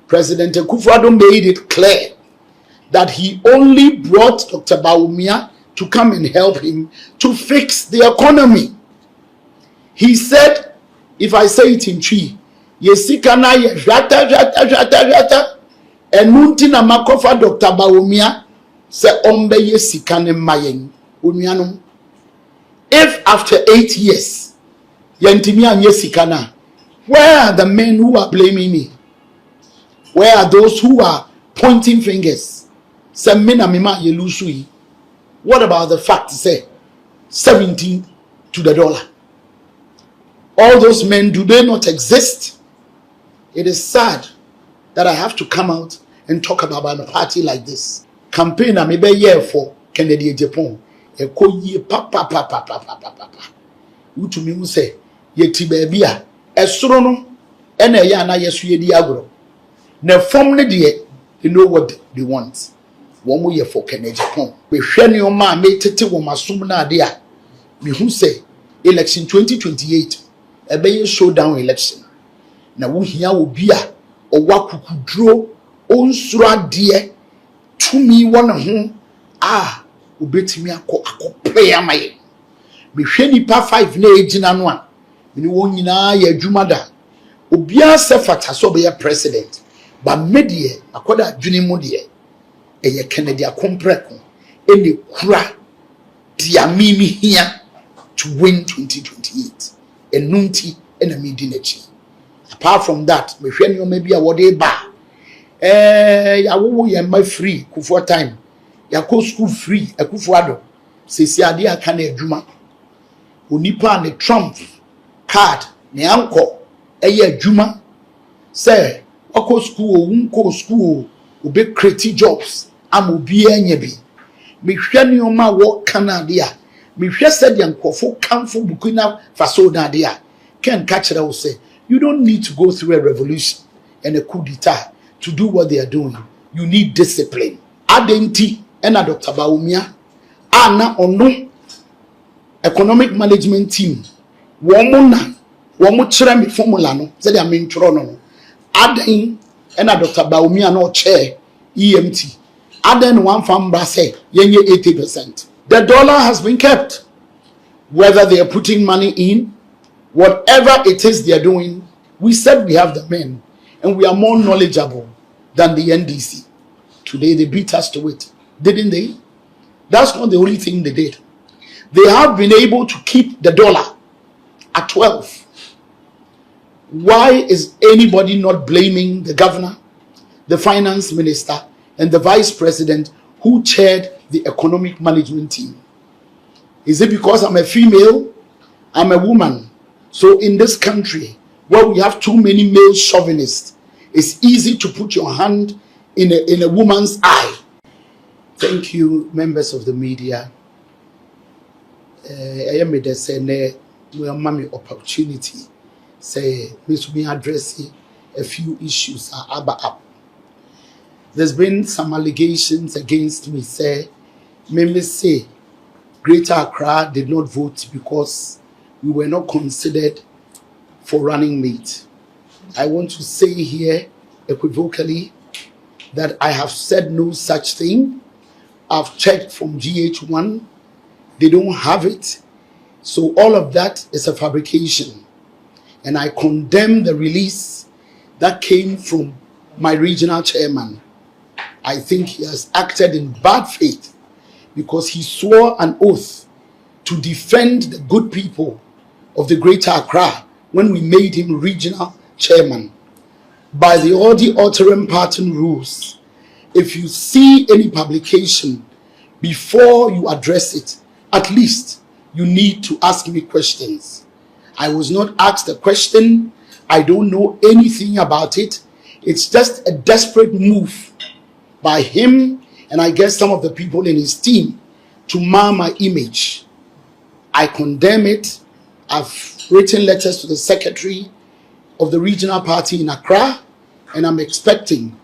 President Akufo-Addo made it clear that he only brought Dr. Bawumia to come and help him to fix the economy. He said, if I say it in Twi, yesikana ye jata enunti na makofa Dr. Bawumia se ombe yesikane mayen unuanum. If after 8 years yentimi anye sikana, where are the men who are blaming me? Where are those who are pointing fingers? Say mina mima yelusui. What about the fact say 17 to the dollar? All those men, do they not exist? It is sad that I have to come out and talk about a party like this. Campaign I may be here for Kennedy Japan. Eko ye papa. Utu mi say ye tibebia esoro no ena ya na yesu ye di agro. Na form ne de you know what they want. Womo ye for Kennedy Japan. We hwe ne o ma me tete wo masum na ade a me hu say election 2028 ebe showdown election. Na wo hia obi a owa kukudro onsuro ade tumi wona ho obetimi akopre amaye. Me hwe nipa 5 na ejina no a me wo nyina ya adwuma da obi ase fata so be president ba medie akoda adwene mu de eye Kennedy akompreko ene kura dia mimi hia to win 2028 enunti ena medi nachi. Apart from that, me hwe ne o ma bia wode ba ya wo ye ma free Kufuor time ya ko school free Akufo-Addo sesi ade aka na adwuma onipa ne Trump card ne anko eye adwuma say wako school wunko school obe create jobs am obi anya bi me hwe ne o ma wo Canada a me hwe said yankofo kamfo bukuna faso na ade a ken catch that will say you don't need to go through a revolution and a coup d'etat to do what they are doing. You need discipline. Adenti ena Dr. Bawumia ana ono economic management team womo kire me formula no say they mean tro no aden ena Dr. Bawumia no chair EMT aden one farm bra say yenye 80%. The dollar has been kept, whether they are putting money in, whatever it is they are doing. We said we have the men and we are more knowledgeable than the NDC. Today they beat us to it, didn't they? That's not the only thing they did. They have been able to keep the dollar at 12. Why is anybody not blaming the governor, the finance minister, and the vice president who chaired the economic management team? Is it because I'm a female? I'm a woman. So in this country, where we have too many male chauvinists, it's easy to put your hand in a woman's eye. Thank you, members of the media. I am the same. We have mommy opportunity. Say, me addressing a few issues up. There's been some allegations against me. Say, Greater Accra did not vote because we were not considered for running mate. I want to say here equivocally that I have said no such thing. I've checked from GH1. They don't have it. So all of that is a fabrication. And I condemn the release that came from my regional chairman. I think he has acted in bad faith because he swore an oath to defend the good people of the Greater Accra when we made him regional chairman. By the altering pattern rules, if you see any publication, before you address it, at least you need to ask me questions. I was not asked a question. I don't know anything about it. It's just a desperate move by him and I guess some of the people in his team to mar my image. I condemn it. I've written letters to the secretary of the regional party in Accra, and I'm expecting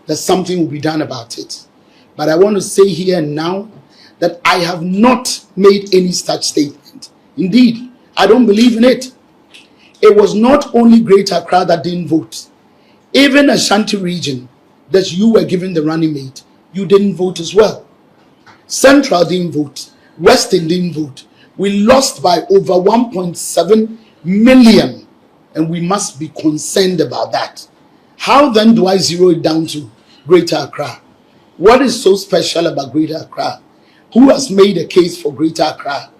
that something will be done about it. But I want to say here and now that I have not made any such statement. Indeed, I don't believe in it. It was not only Greater Accra that didn't vote. Even Ashanti region that you were given the running mate, you didn't vote as well. Central didn't vote. Western didn't vote. We lost by over 1.7 million, and we must be concerned about that. How then do I zero it down to Greater Accra? What is so special about Greater Accra? Who has made a case for Greater Accra?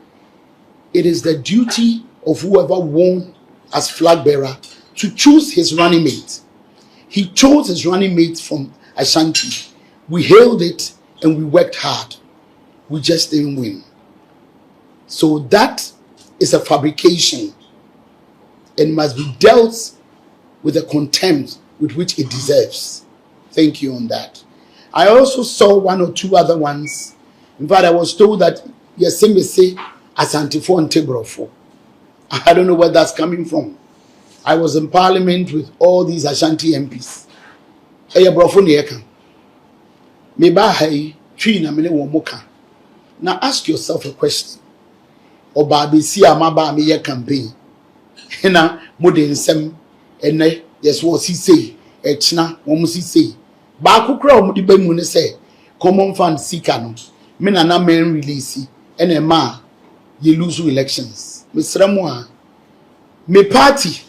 It is the duty of whoever won as flag bearer to choose his running mate. He chose his running mate from Ashanti. We hailed it and we worked hard. We just didn't win. So that is a fabrication and must be dealt with the contempt with which it deserves. Thank you on that. I also saw one or two other ones. In fact, I was told that Yeseme say Ashanti for and Tebrofo. I don't know where that's coming from. I was in parliament with all these Ashanti MPs. Eye brofo ne yeka. Me ba hai twi na me ne wo moka. Now ask yourself a question. Oba be si amaba me ye campaign. Na mo de nsem ene yes wo si say e china wo mo si say. Ba kokura wo de ba mu ne say common fund sika no. Me na men release ene ma ye lose elections. Mr. Moa, me party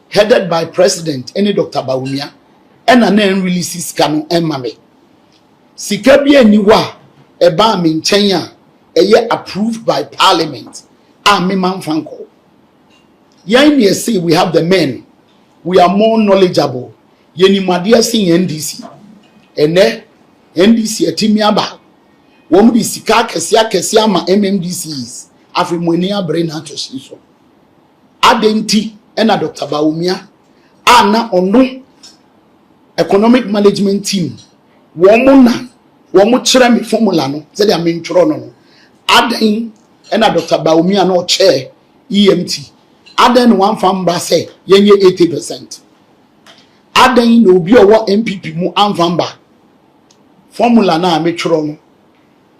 headed by President any Dr. Bawumia and an releases can emame. Sikabi eniwa eba me nchenya eye approved by Parliament. Me man fanko. Yen say we have the men. We are more knowledgeable. Yeni madia sing NDC. Ene NDC etimiaba. Womu di sika kesia ma MMDCs. Afi mweni abre na Toshie so. Adenti ena Dr. Bawumia na ono economic management team womu chere me formula no se dia me ntworo no aden ena Dr. Bawumia no chair EMT aden one famba say yenye 80%. Aden no obi owo MPP mu anfamba formula na me tworo no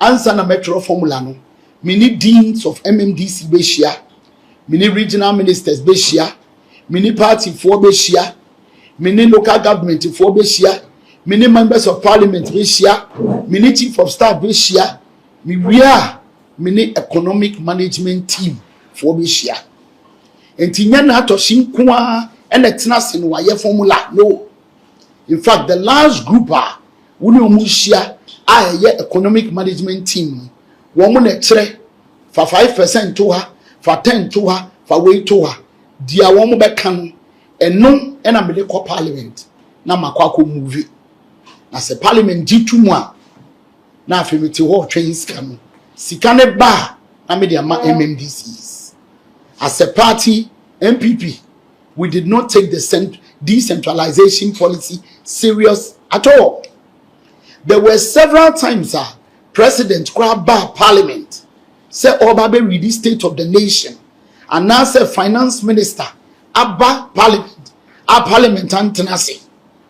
answer na me tworo formula no mini deans of MMDC Beshia, mini regional ministers Beshia, mini party for Beshia, mini local government for Beshia, mini members of parliament Beshia, mini chief of staff Beshia, mini economic management team for Beshia. And Tinyana Toshie Kuma and the Tnasin Waye formula. No. In fact, the last group are Mushia, economic management team. Woman etre for 5% to her, for 10 to her, for way to her. Dear woman bekan and no and a medical parliament. Na makwako movie. As a parliament G2 na afimiti wo trains come. Sikane ba na media ma MMDCs. As a party MPP, we did not take the decentralization policy serious at all. There were several times President Kwaba Parliament say Obabe read the state of the nation and now say finance minister Abba Parliament Antenasi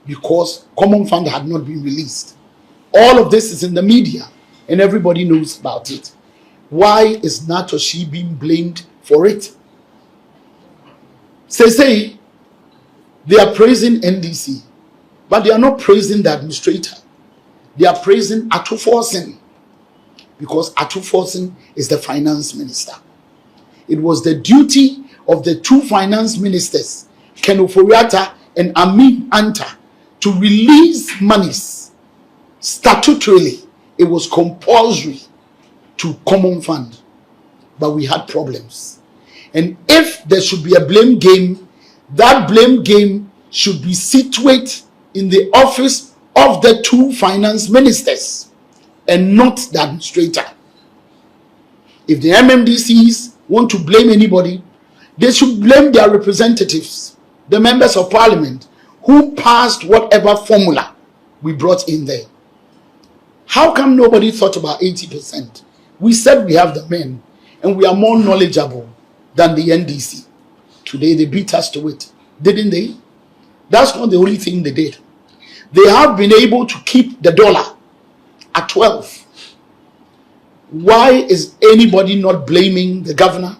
because common fund had not been released. All of this is in the media and everybody knows about it. Why is Toshie being blamed for it? Say they are praising NDC, but they are not praising the administrator. They are praising Atuforsen because Atuforsen is the finance minister. It was the duty of the two finance ministers, Ken Oforiatta and Amin Anta, to release monies statutorily. It was compulsory to common fund, but we had problems. And if there should be a blame game, that blame game should be situated in the office of the two finance ministers and not the administrator. If the MMDCs want to blame anybody, they should blame their representatives, the members of parliament, who passed whatever formula we brought in there. How come nobody thought about 80%? We said we have the men and we are more knowledgeable than the NDC. Today they beat us to it, didn't they? That's not the only thing they did. They have been able to keep the dollar at 12. Why is anybody not blaming the governor,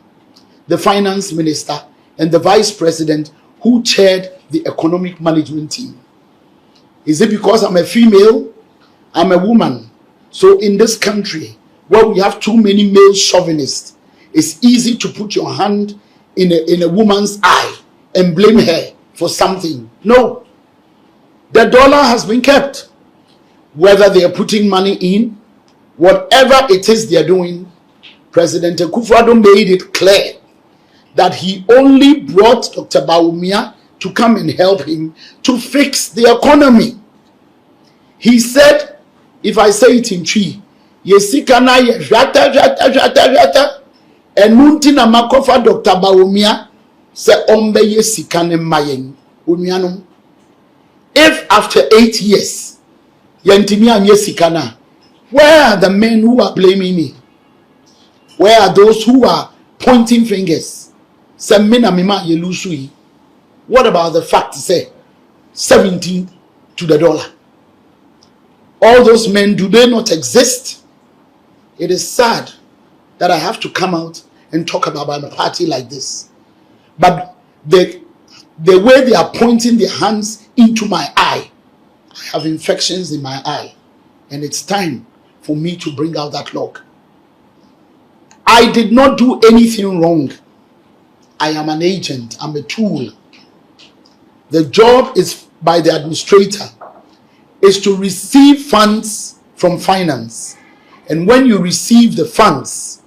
the finance minister, and the vice president who chaired the economic management team. Is it because I'm a female? I'm a woman. So in this country, where we have too many male chauvinists, it's easy to put your hand in a woman's eye and blame her for something. No. The dollar has been kept. Whether they are putting money in, whatever it is they are doing, President Akufo-Addo made it clear that he only brought Dr. Bawumia to come and help him to fix the economy. He said, if I say it in Twi, yesikana ye jata and muntina makofa Dr. Bawumia se ombe yesikane mayen unuanom. If after 8 years yentimi anye sikana, where are the men who are blaming me? Where are those who are pointing fingers? Se mina mima yelusui. What about the fact say 17 to the dollar? All those men, do they not exist? It is sad that I have to come out and talk about a party like this. But the way they are pointing their hands into my eye, I have infections in my eye. And it's time for me to bring out that log. I did not do anything wrong. I am an agent. I'm a tool. The job is by the administrator is to receive funds from finance. And when you receive the funds,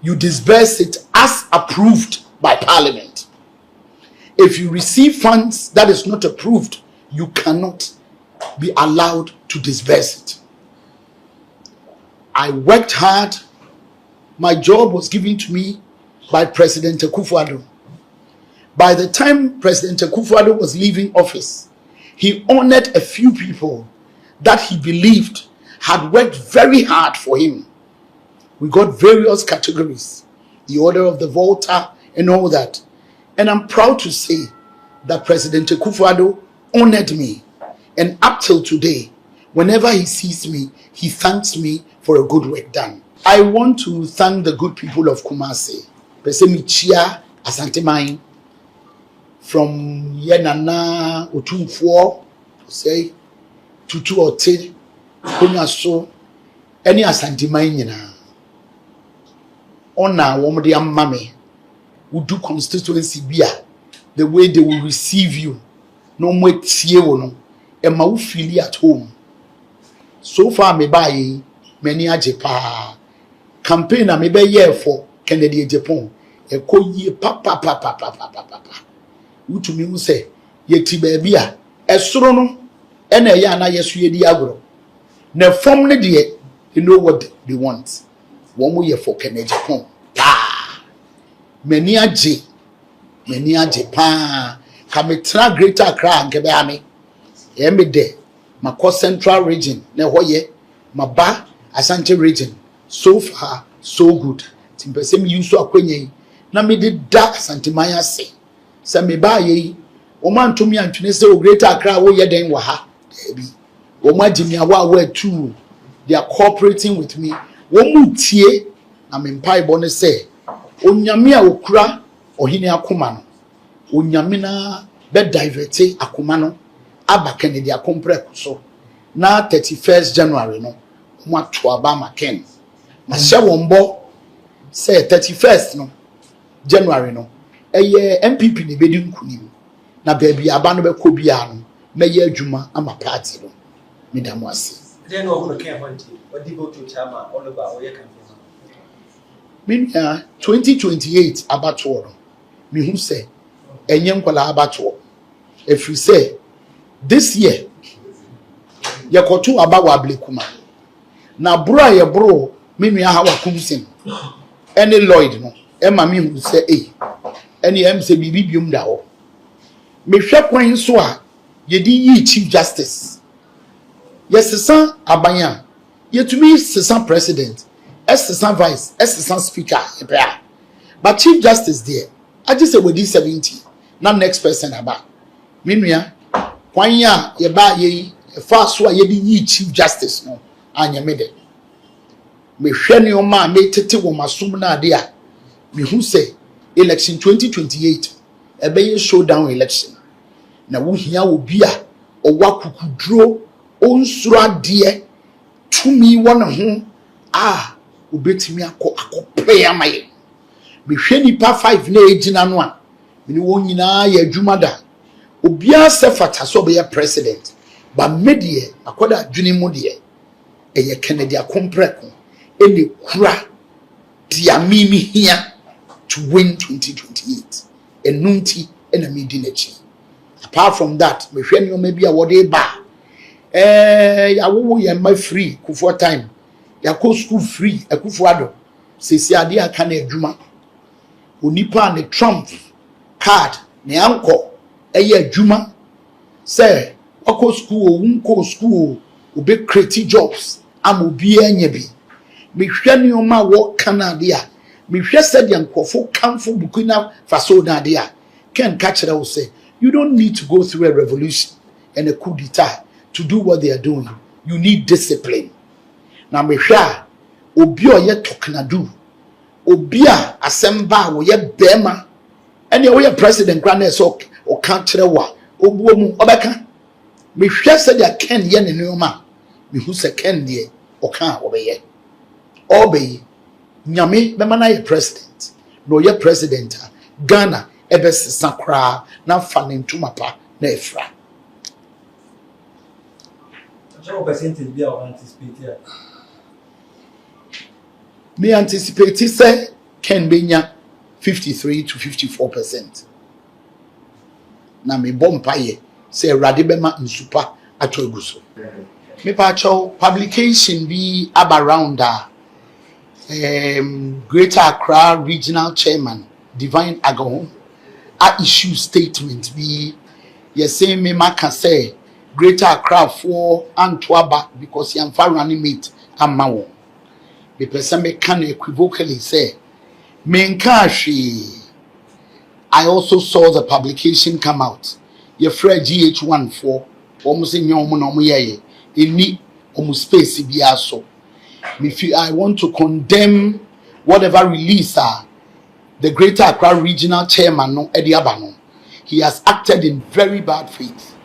you disburse it as approved by Parliament. If you receive funds that is not approved, you cannot be allowed to disburse it. I worked hard. My job was given to me by President Akufo-Addo. By the time President Akufo-Addo was leaving office, he honored a few people that he believed had worked very hard for him. We got various categories, the Order of the Volta and all that. And I'm proud to say that President Akufo-Addo honored me. And up till today, whenever he sees me, he thanks me for a good work done. I want to thank the good people of Kumasi. Pesemi Chia Ashanti mine, from Yenana Otumfuo, say, Tutu Ote, Kunyaso, any Ashanti mine, Ona Womodi Mame, who do constituency beer, the way they will receive you, no more no, and ma feel at home. So far, me buy many a Japan campaign, I may be here for Kennedy Japan. E ko ye papa utu mi say ye ti ba bia esoro no e na ya na yeso ye di agro na fom ne de you know what they want wo mo ye for Kennedy Japan many aje pa ka metra Greater Accra nke be ame e me de mako Central region na ho ye maba Ashanti region. So far so good timpese mi use akwenye na me did da santimaya say se me ba ye o man to me antwene se o Greater Accra wo ye den wa ha bi o ma jimia wa too. They are cooperating with me wo mu tie na me mpai bo ne se onyame a okura ohine akoma no onyame na be divert akoma no aba Kennedy akompre so na 31st January no mo ato aba maken na hye wombo say 31st no January no eye MPP ne bedi nkunim na baby aba no be ko bia no meye adwuma ama party no medamu ase then no go care for it what dey go to chama all over oye campaign me 2028 abato no me hu say enye nkwala abato if you say this year yakoto aba wa blekuma na bro ye bro me nua ha wa kumsen any Lloyd no e ma me hu say any em say bibi biom da ho me hwe kwan so a ye di yi Chief Justice yes sesan abanya yetumi sesan president sesan vice sesan speaker but Chief Justice there I just say we di 70 na next person aba me nua kwan ya ye ba ye fa so a ye di yi Chief Justice no anya me de me hwe ne o ma me tete wo masum na ade a me hu say election 2028 ebe showdown election na wo hia obi a owa kukudro onsuro ade tumi wona ho obetimi akopre amaye mehwe nipa 5 na ejina no a meni won nyina ya adwuma da obi a se fata so be president ba medie akoda adwene mu de eye Kennedy akompreko ene kura dia mimi hia to win 2028 enunti ena medi nachi. Apart from that mehwe ni o ma bia wode ba ya wo ye ma free kufo time ya ko school free akufo ado sesi ade aka na adwuma onipa ne Trump card ne anko eye adwuma say wako school wunko school obe create jobs am obi anya bi mehwe ni o ma wo Canada a mehwe said yankofo kamfo bukuna faso na ade a ken catch that will say you don't need to go through a revolution and a coup d'etat to do what they are doing. You need discipline. Now mehwe a obi o ye toknadu obi a asemba wo ye bema ene wo ye president grande so o kan kire wa obuo mu obeka mehwe said ya ken ye ne noma mehu se ken de o kan obeye obey nyame bema na ye president no ye president Ghana ebe sakra na fanentuma pa na efra. What percentage be our anticipate here? Me anticipate say can be 53 to 54%. Na me bompaye say radibema nsupa atoguso. Me pa chow publication be around Greater Accra Regional Chairman Divine Agahon a issue statement be say me maka say Greater Accra for Antwaba because he am far running mate and mawo. The person me can equivocally say Menkashi. I also saw the publication come out. Your friend GH14 almost in your monomoye in almost space biaso. I want to condemn whatever release the Greater Accra Regional Chairman no Ediabano. He has acted in very bad faith.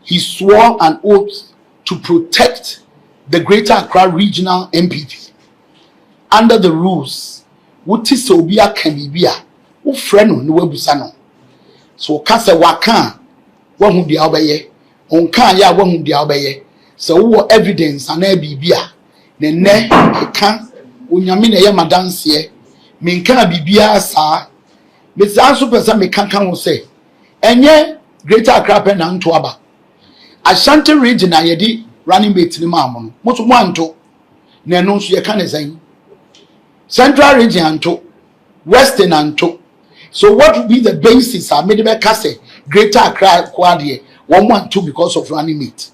He swore an oath to protect the Greater Accra Regional MPP. Under the rules, wuti se obi aka bibia, wo frɛ no no wabusa no. So ka se waka, wahu dia obeye, onka ya wahu dia obeye. So wo evidence ana bibia, ne ka onyame na ye madanse, menka bibia saa. Me san so pesa me kankan wo se, enye Greater Accra pe na nto aba. Ashanti region na yedi running mate ni maamo no mo so mo anto na no so ye ka ne san Central region anto Western anto. So what would be the basis made be kase Greater Accra kwade one want to because of running mate?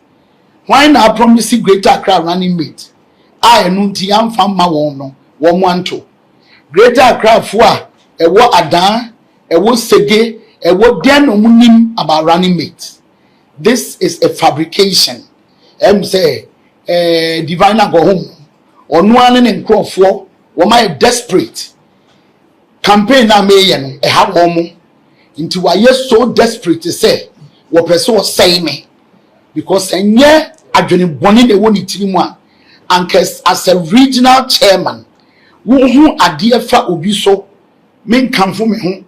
Why now promise Greater Accra running mate? I enu nti amfa ma won no one want to Greater Accra fo a ewo adan ewo sege ewo den omunim about running mate. This is a fabrication. Say divine go home or no one in crofo or my desperate campaign na me no e ha wo into why you so desperate to say what person say me because enye adwene boni na woni tiri mu a ankes as a regional chairman wo hu ade fa obi so men kamfo me ho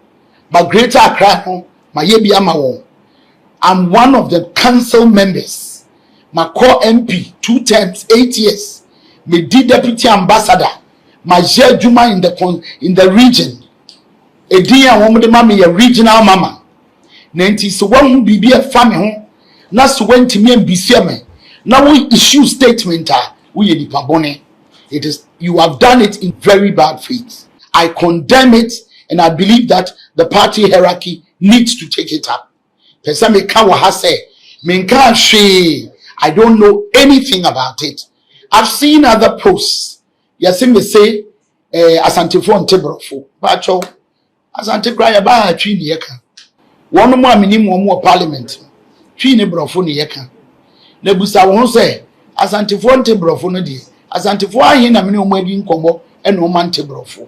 but Greater Accra ho ma ye bia ma wo. I'm one of the council members. My core MP 2 terms 8 years. Me di deputy ambassador. My share Juma in the region. Ediya woman mama a regional mama. Nenti so one who be a family home. Na so went to me and be me. Now we issue statement we di pabone. It is you have done it in very bad faith. I condemn it and I believe that the party hierarchy needs to take it up. Person me ka ha say menka she I don't know anything about it. I've seen other posts. Yes me say Ashanti fo ntebrofo ba cho Ashanti cry ba twi ne yeka wonu mu aminim wo parliament twi ne brofo ne yeka na busa wo say Ashanti fo ntebrofo no di Ashanti fo ahin na me no adi nkomo e no ma ntebrofo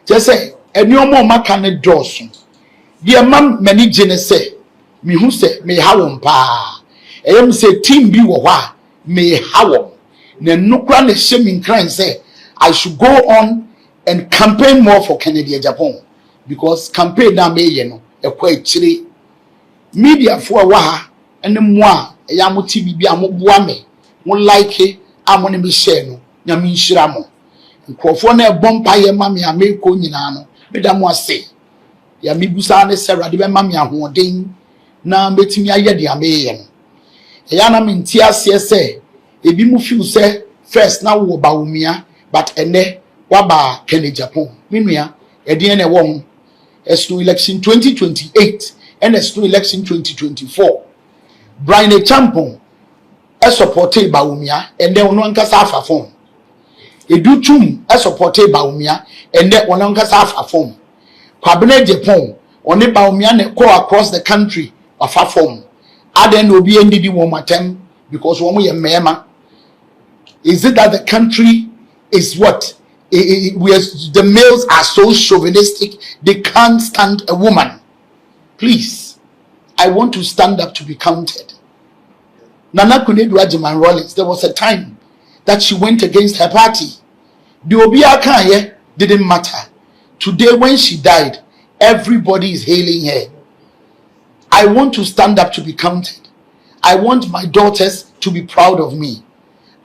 je say eni omo maka ne dosun Dear mam many gene say, me who say, may how pa. I am say, team be wa, may how. Then no grand shaming crying say, I should go on and campaign more for Canada, Japan. Because campaign na me, you know, a quite chilly. Media for a waha, and the moi, a yamuti be a mobuame, one like it, I'm on a misheno, Yamin Shiramo. And Crofone bompire mammy, I make coninano, Madame was say. Ya mibusane Sarah, the mammy, I won't ding. Now, betting me a yadi a mayan. Yana mintia say, a bimufu say, first now Bawumia, but ene waba Kenya Japan. Minia, a DNA wong, as to election 2028 and as to election 2024. Brian a champon, a supported Bawumia, and then one casafa form. A do chum, a supported Bawumia, and then one casafa form. Cabinet Japan, on a Bawumia go across the country of a form. Aden will be ended one more time because one way a mema. Is it that the country is what? The males are so chauvinistic, they can't stand a woman. Please, I want to stand up to be counted. Nana Kunedu Ajiman Rollins, there was a time that she went against her party. The Obiaka didn't matter. Today, when she died, everybody is hailing her. I want to stand up to be counted. I want my daughters to be proud of me.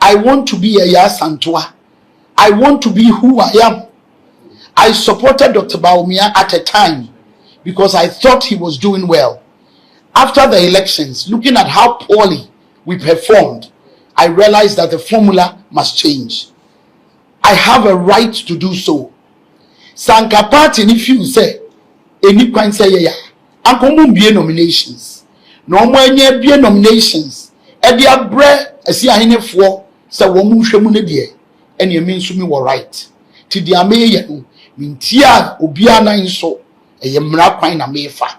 I want to be a Yasantua. I want to be who I am. I supported Dr. Bawumia at a time because I thought he was doing well. After the elections, looking at how poorly we performed, I realized that the formula must change. I have a right to do so. Sanka party, if you say, any can say, yeah, Uncle be nominations. No more be nominations. Edia bre, a see a hine for, sa womu shemunedie, and you mean to me were right. Tidia me, mintia, Obiana in so, a yamra quine a mefa.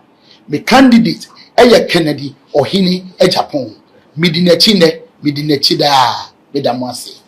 Me candidate, a Kennedy or Hine, a Japan. Midinechine, midinechida, medamasi.